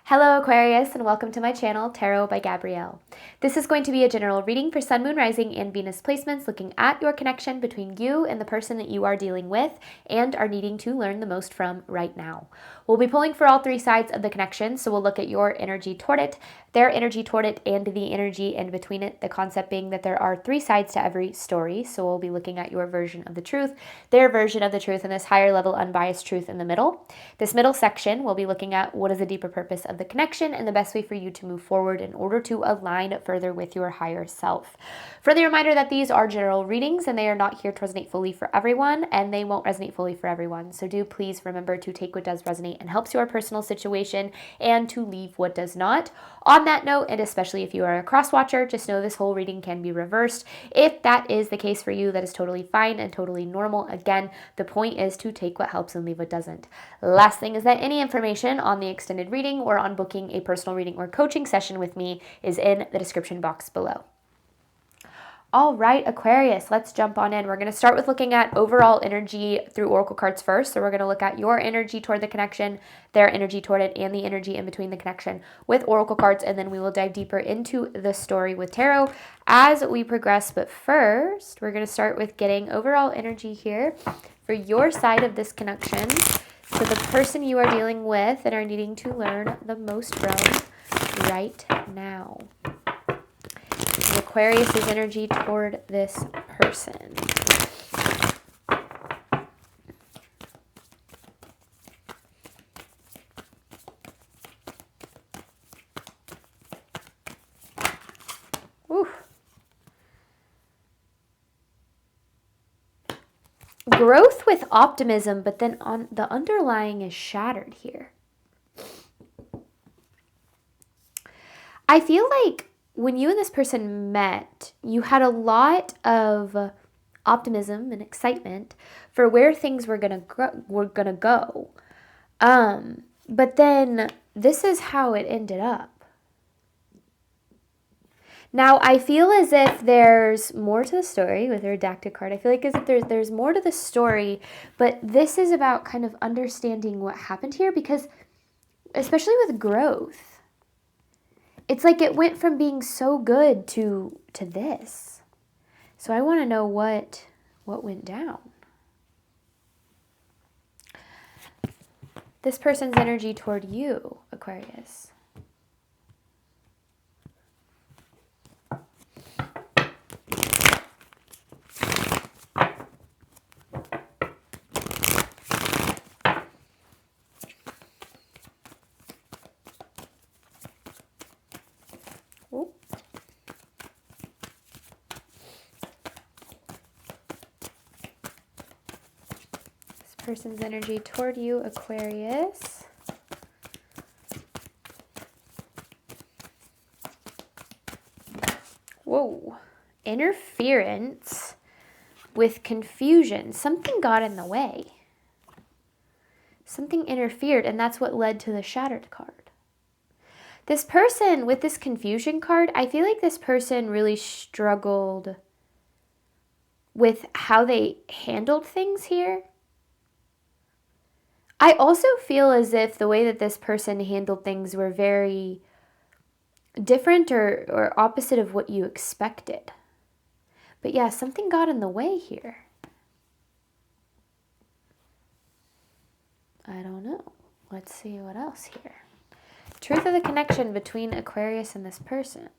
Hello Aquarius, and welcome to my channel, Tarot by Gabrielle. This is going to be a general reading for Sun, Moon, Rising, and Venus placements looking at your connection between you and the person that you are dealing with and are needing to learn the most from right now. We'll be pulling for all three sides of the connection, so we'll look at your energy toward it, their energy toward it, and the energy in between it, the concept being that there are three sides to every story, so we'll be looking at your version of the truth, their version of the truth, and this higher level unbiased truth in the middle. This middle section, we'll be looking at what is the deeper purpose of the connection and the best way for you to move forward in order to align further with your higher self. Further reminder that these are general readings and they are not here to resonate fully for everyone, and they won't resonate fully for everyone. So do please remember to take what does resonate and helps your personal situation and to leave what does not. On that note, and especially if you are a cross watcher, just know this whole reading can be reversed. If that is the case for you, that is totally fine and totally normal. Again, the point is to take what helps and leave what doesn't. Last thing is that any information on the extended reading or on booking a personal reading or coaching session with me is in the description box below. All right, Aquarius, let's jump on in. We're going to start with looking at overall energy through oracle cards first. So we're going to look at your energy toward the connection, their energy toward it, and the energy in between the connection with oracle cards. And then we will dive deeper into the story with tarot as we progress. But first, we're going to start with getting overall energy here for your side of this connection. So the person you are dealing with and are needing to learn the most from right now. Aquarius' energy toward this person. Woo. Growth with optimism, but then on the underlying is shattered here. I feel like when you and this person met, you had a lot of optimism and excitement for where things were gonna go. But then this is how it ended up. Now, I feel as if there's more to the story with the redacted card. I feel like as if there's more to the story, but this is about kind of understanding what happened here, because especially with growth, it's like it went from being so good to this. So I want to know what went down. This person's energy toward you, Aquarius. Person's energy toward you, Aquarius. Whoa. Interference with confusion. Something got in the way. Something interfered, and that's what led to the shattered card. This person with this confusion card, I feel like this person really struggled with how they handled things here. I also feel as if the way that this person handled things were very different or opposite of what you expected. But yeah, something got in the way here. I don't know. Let's see what else here. Truth of the connection between Aquarius and this person.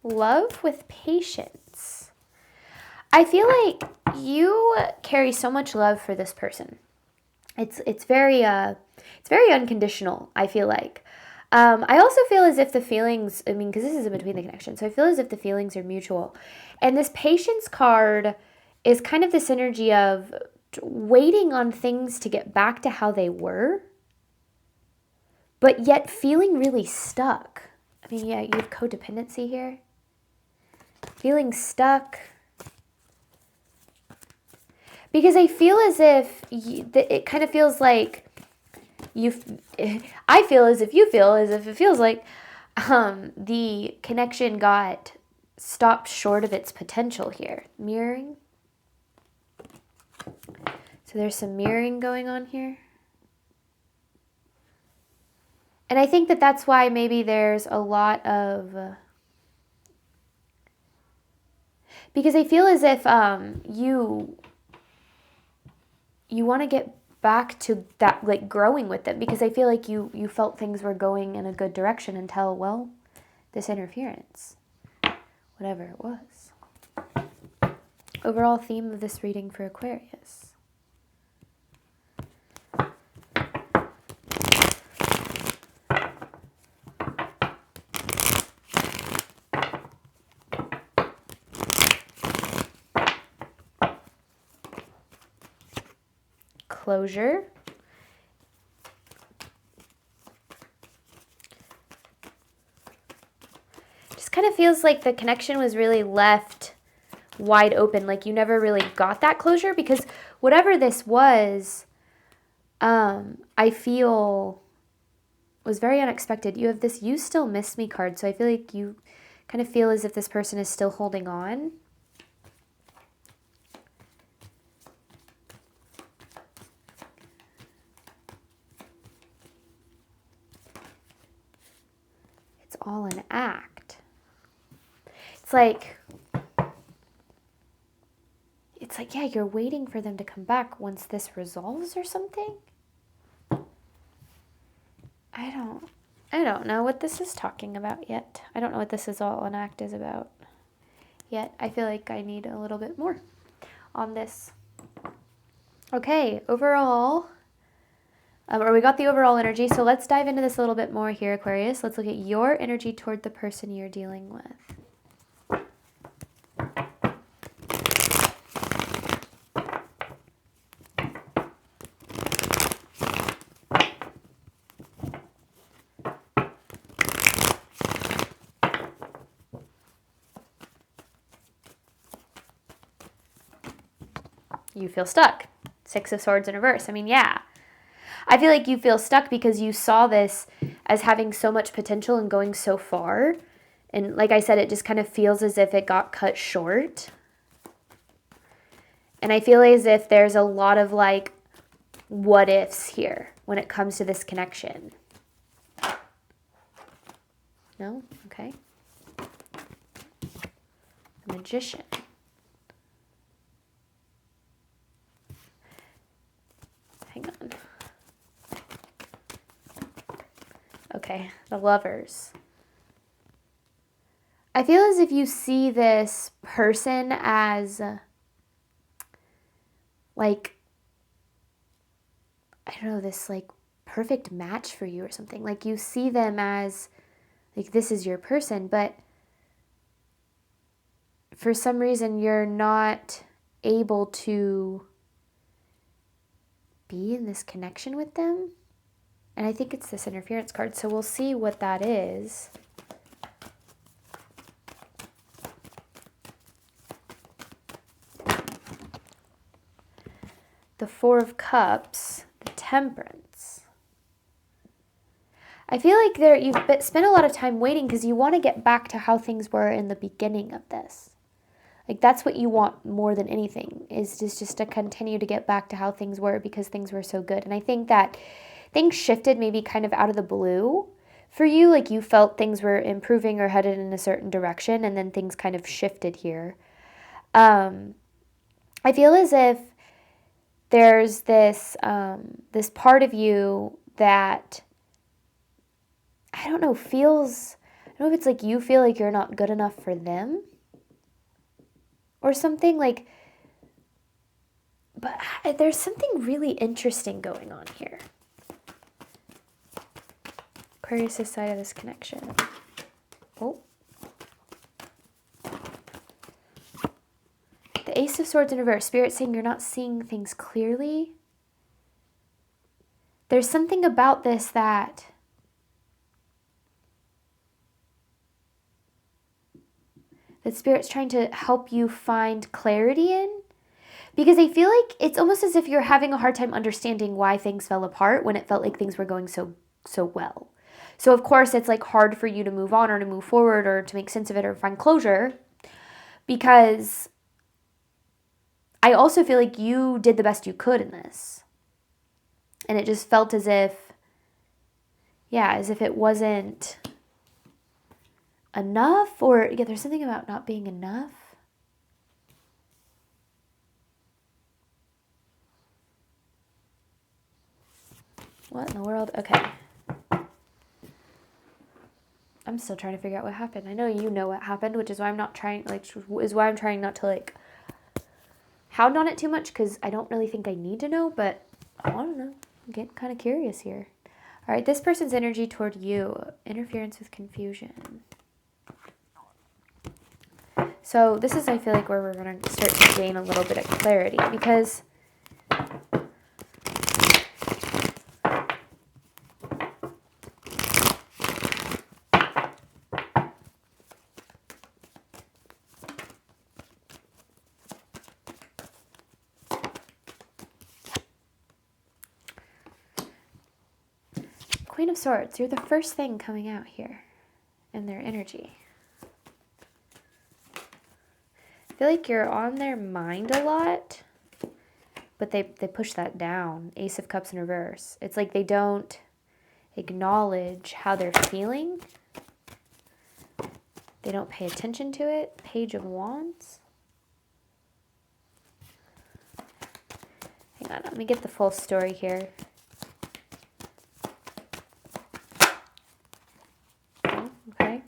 Love with patience. I feel like you carry so much love for this person. It's very unconditional, I feel like. I also feel as if the feelings, because this is in between the connection, so I feel as if the feelings are mutual. And this patience card is kind of this energy of waiting on things to get back to how they were, but yet feeling really stuck. Yeah, you have codependency here. Feeling stuck. Because I feel as if it kind of feels like I feel as if you feel as if it feels like the connection got stopped short of its potential here. Mirroring. So there's some mirroring going on here. And I think that that's why maybe there's a lot of... because I feel as if you want to get back to that, like growing with them, because I feel like you felt things were going in a good direction until, well, this interference, whatever it was. Overall theme of this reading for Aquarius. Closure. Just kind of feels like the connection was really left wide open, like you never really got that closure, because whatever this was, I feel was very unexpected. You have this "you still miss me" card, so I feel like you kind of feel as if this person is still holding on. It's all an act. It's like, yeah, you're waiting for them to come back once this resolves or something. I don't know what this is talking about yet. I don't know what this is all an act is about yet. I feel like I need a little bit more on this. Okay, overall, or we got the overall energy, so let's dive into this a little bit more here, Aquarius. Let's look at your energy toward the person you're dealing with. You feel stuck. Six of Swords in reverse. I mean, yeah. I feel like you feel stuck because you saw this as having so much potential and going so far. And like I said, it just kind of feels as if it got cut short. And I feel as if there's a lot of like what ifs here when it comes to this connection. No? Okay. The Magician. Hang on. Okay, the Lovers. I feel as if you see this person as like, I don't know, this like perfect match for you or something. Like you see them as like this is your person, but for some reason you're not able to be in this connection with them. And I think it's this interference card, so we'll see what that is. The Four of Cups, the Temperance. I feel like you've spent a lot of time waiting because you want to get back to how things were in the beginning of this. Like that's what you want more than anything, is just to continue to get back to how things were because things were so good. And I think that things shifted maybe kind of out of the blue for you. Like you felt things were improving or headed in a certain direction, and then things kind of shifted here. I feel as if there's this this part of you that, I don't know, feels, I don't know if it's like you feel like you're not good enough for them or something, like, but there's something really interesting going on here. Aquarius' side of this connection. Oh. The Ace of Swords in reverse. Spirit saying you're not seeing things clearly. There's something about this that Spirit's trying to help you find clarity in, Because I feel like it's almost as if you're having a hard time understanding why things fell apart when it felt like things were going so well. So of course it's like hard for you to move on or to move forward or to make sense of it or find closure, because I also feel like you did the best you could in this. And it just felt as if, as if it wasn't enough, or there's something about not being enough. What in the world? Okay. I'm still trying to figure out what happened. I know you know what happened, which is why I'm not trying, I'm trying not to hound on it too much, because I don't really think I need to know, but I don't know. I'm getting kind of curious here. All right, this person's energy toward you, interference with confusion. So this is, I feel like, where we're going to start to gain a little bit of clarity, because Queen of Swords, you're the first thing coming out here in their energy. I feel like you're on their mind a lot, but they push that down. Ace of Cups in reverse. It's like they don't acknowledge how they're feeling. They don't pay attention to it. Page of Wands. Hang on, let me get the full story here. Okay.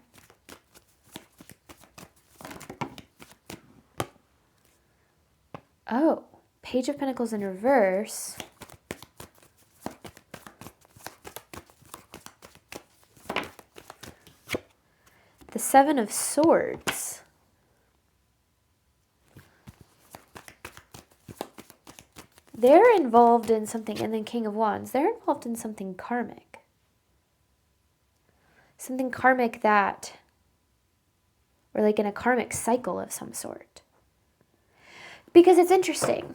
Oh, Page of Pentacles in reverse. The Seven of Swords. They're involved in something, and then King of Wands. They're involved in something karmic. Something karmic that, or like in a karmic cycle of some sort. Because it's interesting.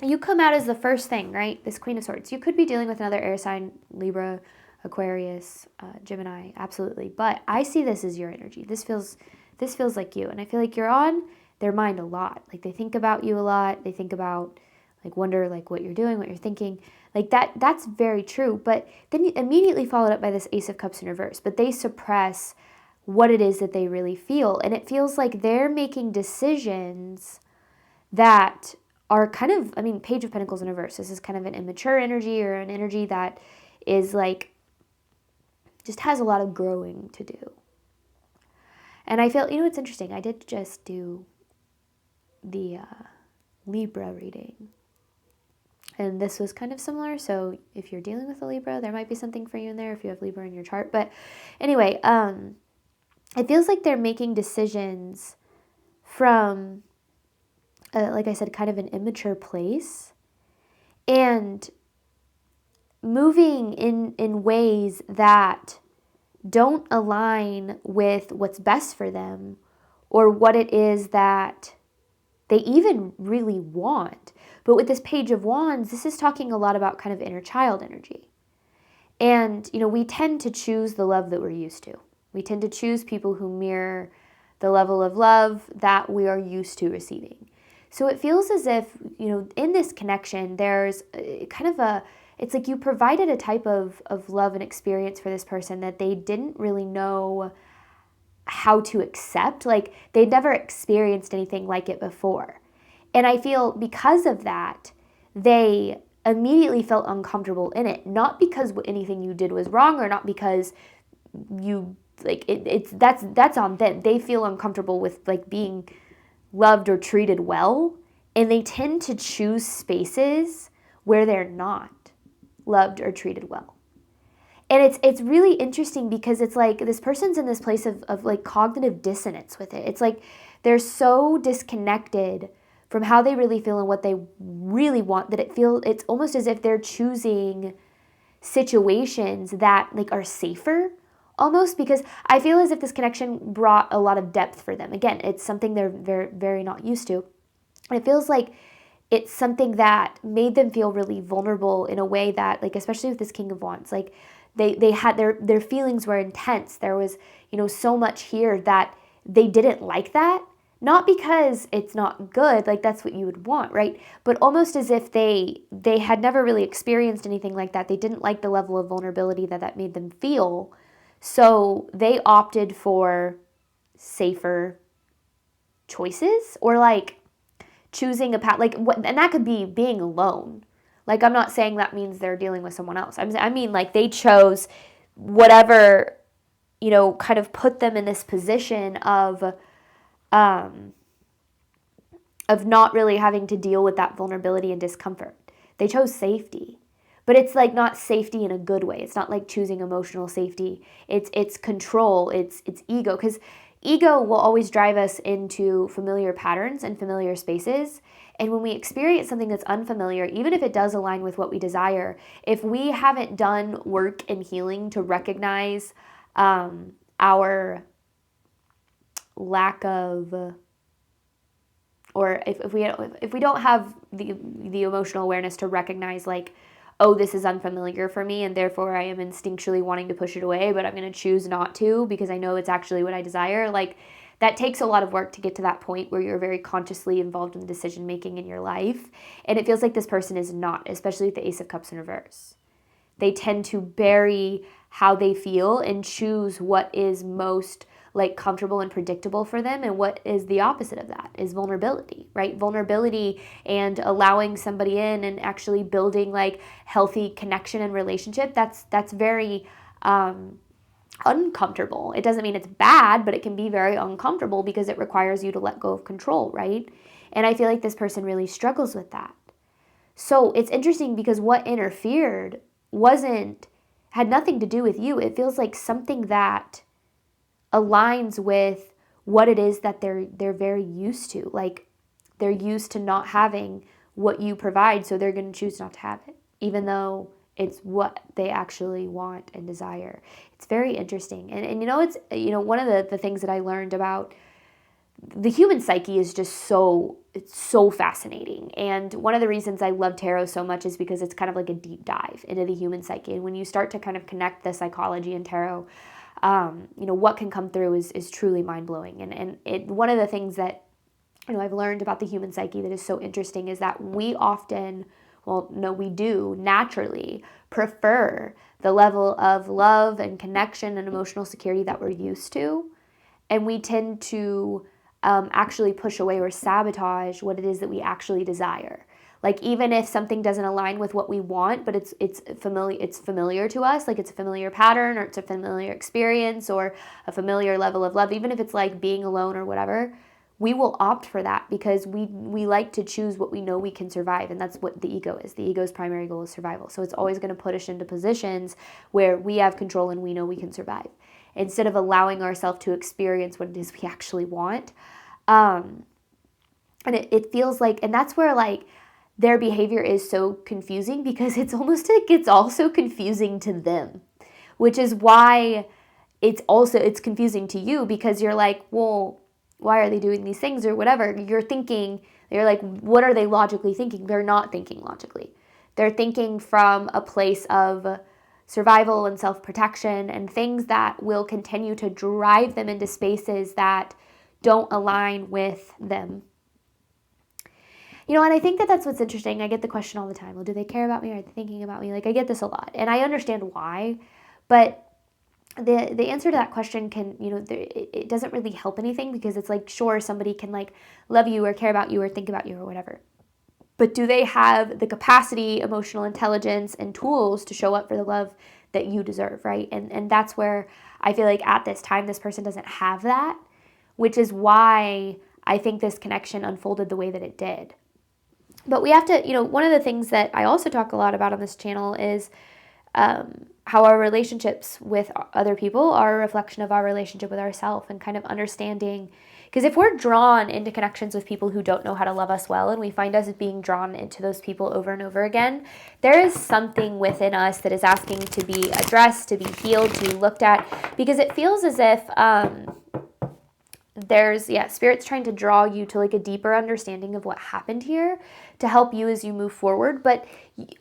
You come out as the first thing, right? This Queen of Swords. You could be dealing with another air sign, Libra, Aquarius, Gemini, absolutely. But I see this as your energy. This feels like you. And I feel like you're on their mind a lot. Like they think about you a lot. They think about, wonder what you're doing, what you're thinking. That's very true. But then you immediately followed up by this Ace of Cups in reverse. But they suppress what it is that they really feel. And it feels like they're making decisions that are kind of, Page of Pentacles in reverse. This is kind of an immature energy, or an energy that is just has a lot of growing to do. And I feel, it's interesting. I did just do the Libra reading. And this was kind of similar. So if you're dealing with a Libra, there might be something for you in there if you have Libra in your chart. But anyway, it feels like they're making decisions from, like I said, kind of an immature place, and moving in ways that don't align with what's best for them, or what it is that they even really want. But with this Page of Wands, this is talking a lot about kind of inner child energy. And, we tend to choose the love that we're used to. We tend to choose people who mirror the level of love that we are used to receiving. So it feels as if, in this connection, there's kind of it's like you provided a type of love and experience for this person that they didn't really know how to accept. Like they'd never experienced anything like it before. And I feel because of that, they immediately felt uncomfortable in it. Not because anything you did was wrong, or not because you, that's on them. They feel uncomfortable with being loved or treated well, and they tend to choose spaces where they're not loved or treated well. And it's really interesting, because it's like this person's in this place of cognitive dissonance with it. It's like they're so disconnected from how they really feel and what they really want that it's almost as if they're choosing situations that are safer. Almost, because I feel as if this connection brought a lot of depth for them. Again, it's something they're very, very not used to. And it feels like it's something that made them feel really vulnerable in a way that, like, especially with this King of Wands, like they had their feelings were intense. There was, so much here that they didn't like that. Not because it's not good, like that's what you would want, right? But almost as if they had never really experienced anything like that. They didn't like the level of vulnerability that made them feel. So they opted for safer choices, or like choosing a path, like what, and that could be being alone. Like, I'm not saying that means they're dealing with someone else. I mean, like, they chose whatever, kind of put them in this position of not really having to deal with that vulnerability and discomfort. They chose safety. But it's like not safety in a good way. It's not like choosing emotional safety. It's control, it's ego, because ego will always drive us into familiar patterns and familiar spaces. And when we experience something that's unfamiliar, even if it does align with what we desire, if we haven't done work and healing to recognize our lack of, or if we don't have the emotional awareness to recognize, like, oh, this is unfamiliar for me, and therefore I am instinctually wanting to push it away, but I'm going to choose not to because I know it's actually what I desire. Like, that takes a lot of work to get to that point where you're very consciously involved in decision making in your life. And it feels like this person is not, especially with the Ace of Cups in reverse. They tend to bury how they feel and choose what is most like comfortable and predictable for them, and what is the opposite of that is vulnerability, right? Vulnerability and allowing somebody in and actually building like healthy connection and relationship, that's very uncomfortable. It doesn't mean it's bad, but it can be very uncomfortable because it requires you to let go of control, right? And I feel like this person really struggles with that. So it's interesting because what interfered had nothing to do with you. It feels like something that aligns with what it is that they're very used to. Like, they're used to not having what you provide, so they're going to choose not to have it, even though it's what they actually want and desire. It's very interesting. And it's, one of the things that I learned about the human psyche is just it's so fascinating. And one of the reasons I love tarot so much is because it's kind of like a deep dive into the human psyche. And when you start to kind of connect the psychology and tarot, what can come through is truly mind-blowing. And one of the things that, I've learned about the human psyche that is so interesting is that we often, we do naturally prefer the level of love and connection and emotional security that we're used to. And we tend to actually push away or sabotage what it is that we actually desire. Like, even if something doesn't align with what we want, but it's familiar to us, like it's a familiar pattern or it's a familiar experience or a familiar level of love, even if it's like being alone or whatever, we will opt for that because we like to choose what we know we can survive. And that's what the ego is. The ego's primary goal is survival. So it's always going to put us into positions where we have control and we know we can survive, instead of allowing ourselves to experience what it is we actually want. And it feels like, and that's where like their behavior is so confusing, because it's almost like it's also confusing to them, which is why it's confusing to you, because you're like, well, why are they doing these things or whatever? You're like, what are they logically thinking? They're not thinking logically. They're thinking from a place of survival and self-protection and things that will continue to drive them into spaces that don't align with them. And I think that's what's interesting. I get the question all the time, well, do they care about me? Are they thinking about me? Like, I get this a lot, and I understand why, but the answer to that question can, it doesn't really help anything, because it's like, sure, somebody can like love you or care about you or think about you or whatever, but do they have the capacity, emotional intelligence, and tools to show up for the love that you deserve, right? And that's where I feel like at this time, this person doesn't have that, which is why I think this connection unfolded the way that it did. But we have to, one of the things that I also talk a lot about on this channel is how our relationships with other people are a reflection of our relationship with ourselves, and kind of understanding, because if we're drawn into connections with people who don't know how to love us well, and we find us being drawn into those people over and over again, there is something within us that is asking to be addressed, to be healed, to be looked at, because it feels as if there's, Spirit's trying to draw you to like a deeper understanding of what happened here to help you as you move forward. But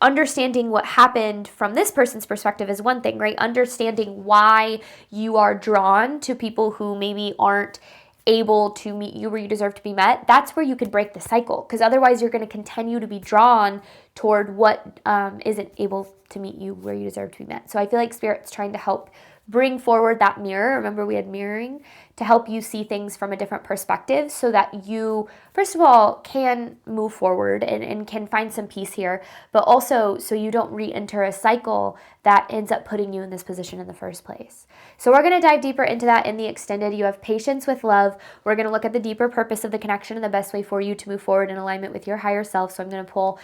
understanding what happened from this person's perspective is one thing, right? Understanding why you are drawn to people who maybe aren't able to meet you where you deserve to be met, that's where you could break the cycle, because otherwise you're going to continue to be drawn toward what isn't able to meet you where you deserve to be met. So I feel like Spirit's trying to help bring forward that mirror. Remember, we had mirroring, to help you see things from a different perspective so that you, first of all, can move forward and can find some peace here, but also so you don't re-enter a cycle that ends up putting you in this position in the first place. So we're going to dive deeper into that in the extended. You have patience with love. We're going to look at the deeper purpose of the connection and the best way for you to move forward in alignment with your higher self. So I'm going to pull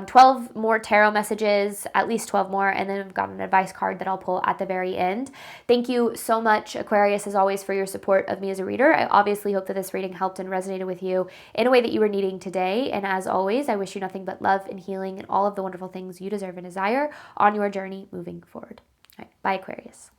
12 more tarot messages, at least 12 more, and then I've got an advice card that I'll pull at the very end. Thank you so much, Aquarius, as always, for your support of me as a reader. I obviously hope that this reading helped and resonated with you in a way that you were needing today. And as always, I wish you nothing but love and healing and all of the wonderful things you deserve and desire on your journey moving forward. All right, bye, Aquarius.